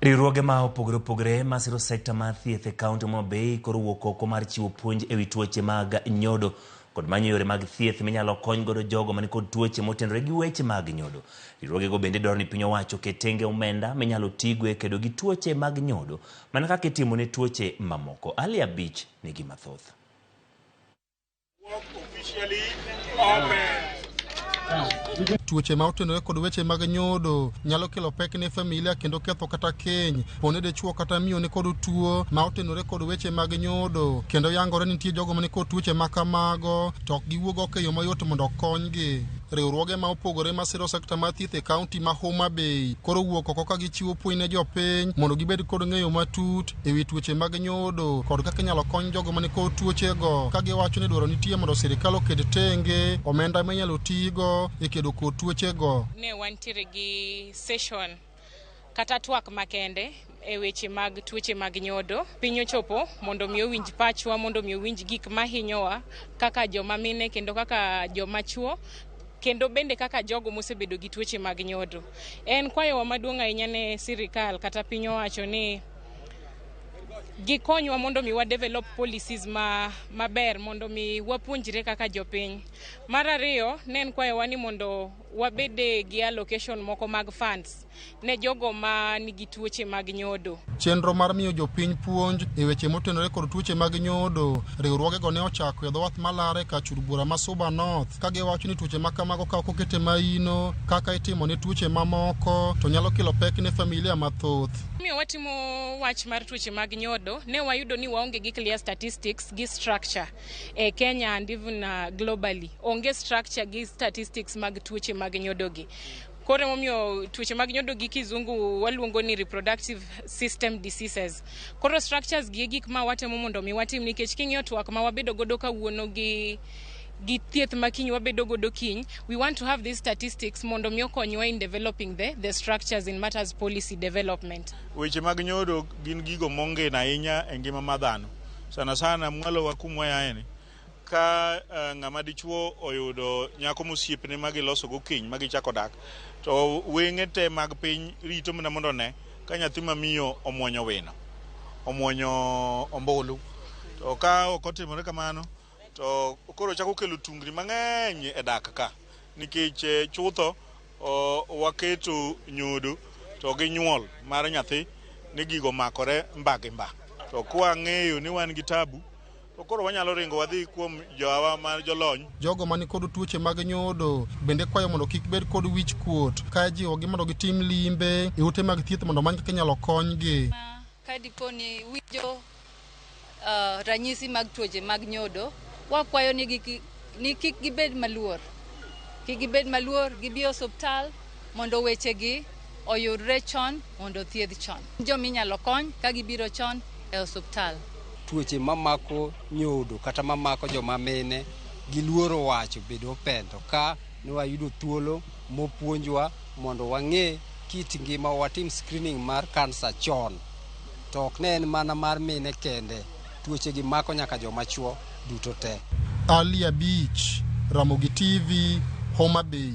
Riwruoge ma opogore masiro sekta mar thieth e kaunti Homa Bay koro wuok oko mar chiwo puonj ewi tuoche mag nyodo kod manyo yore mag thieth minyalo kony godo jogo man kod tuoche motenore gi weche mag nyodo. Riwruogego bende dwaro ni piny owacho ketenge omenda minyalo tigo e kedo gi tuoche mag nyodo mana kaka itimo ne tuoche mamoko. Ali Abich nigi mathoth. Tuoche ma otenore kod weche mag nyodo nyalo kelo pek ne familia kendo ketho kata keny pone dichuo kata miyo ni kod tuo ma otenore kod weche mag nyodo kendo yangore ni nitie jogo mani kod tuoche ma kamago to ok giwuog oko e yo mayot mondo okonygi. Riwruoge ma opogore masiro sekta mar thieth e kaunti ma Homa Bay koro wuok oko ka gichiwo puonj ne jopiny mondo gibed kod ng'eyo matut ewi tuoche mag nyodo kod kaka inyalo kony jogo mani kod tuochego, ka giwacho ni dwaro nitie mondo sirikal oket tenge omenda minyalo tigo e kedo kod tuochego. Ne wantiere gi session kata twak makende e weche mag tuoche mag nyodo. Piny ochopo mondo mi owinj pachwa, mondo mi owinj gik mahinyowa kaka joma mine kendo kaka joma chuo kendo bende kaka jogo mosebedo gi tuoche mag nyodo. En kwayowa maduong' ahinya ne sirikal kata piny owacho ni gikonywa mondo mi wa develop policies maber mondo mi wapuonjre kaka jopiny. Mar ariyo, ne en kwayowa ni mondo wabede gi allocation moko mag funds ne jogo ma nigi tuoche mag nyodo. Chenro mar miyo jopiny puonj e weche motenore kod tuoche mag nyodo, riwruogego ne ochako e dhowath malare ka chur bura ma Suba North ka giwacho ni tuoche ma kamago ka ok okete maino kaka itimo ne tuoche mamoko to nyalo kelo pek ne familia mathoth. Miyo watimo wach mar tuoche mag nyodo, ne wayudo ni waonge gi clear statistics gi structure e Kenya and even globally. Onge structure gi statistics mag tuoche mag nyodo gi. Koro momiyo tuoche mag nyodo gi kizungu waluongo ni reproductive system diseases. Koro structures gi gik ma watemo mondo mi watim nikech king'iyo twak ma wabedo godo kawuono gi thieth ma kiny wabedo godo kiny, we want to have these statistics mondo mi okonywa in developing the structures in matters policy development. Weche mag nyodo gin gigo mongen ahinya e ngima ma dhano. Sana mwalo wa kumwa yaeni ka ng'ama dichuo oyudo nyako mosiepne magiloso go kiny magichako dak to weng'e te mag piny rito mana mondo ne ka nyathi mamiyo omwonyo wino, omwonyo ombulu, to ka ok otimore kamano to koro chako kelo tungni mang'eny e dak ka nikech chutho waketo nyodo to gi nyuol mar nyathi ni gigo makore mbagi mba, to kwa ng'eyo ni wan gi tabu to koro wanyalo ringo wadhi kuom jowa mar jolony. Jogo mani kod tuoche mag nyodo bende kwayo mondo kik bed kod wich kuot ka jiwogi mondo gitim limbe e ute mag thieth mondo many kaka inyalo konygi. Ka dipo ni winjo ranyisi mag tuoche mag nyodo, wakwayo ni kik gibed maluor. Kik gibed maluor, gibi osuptal mondo wechegi oyudre chon mondo thiedh chon. Joma inyalo kony ka gibiro chon e osuptal. Tuoche mamako nyodo kata mamako joma mine giluoro wacho bedo pento ka ne wayudo thuolo mopuonjwa mondo wang'e kit ngima watim screening mar kansa chon. To ok ne en mana mar mine kende, tuoche gi mako nyaka joma chuo duto te. Ali Abich, Ramogi TV, Homa Bay.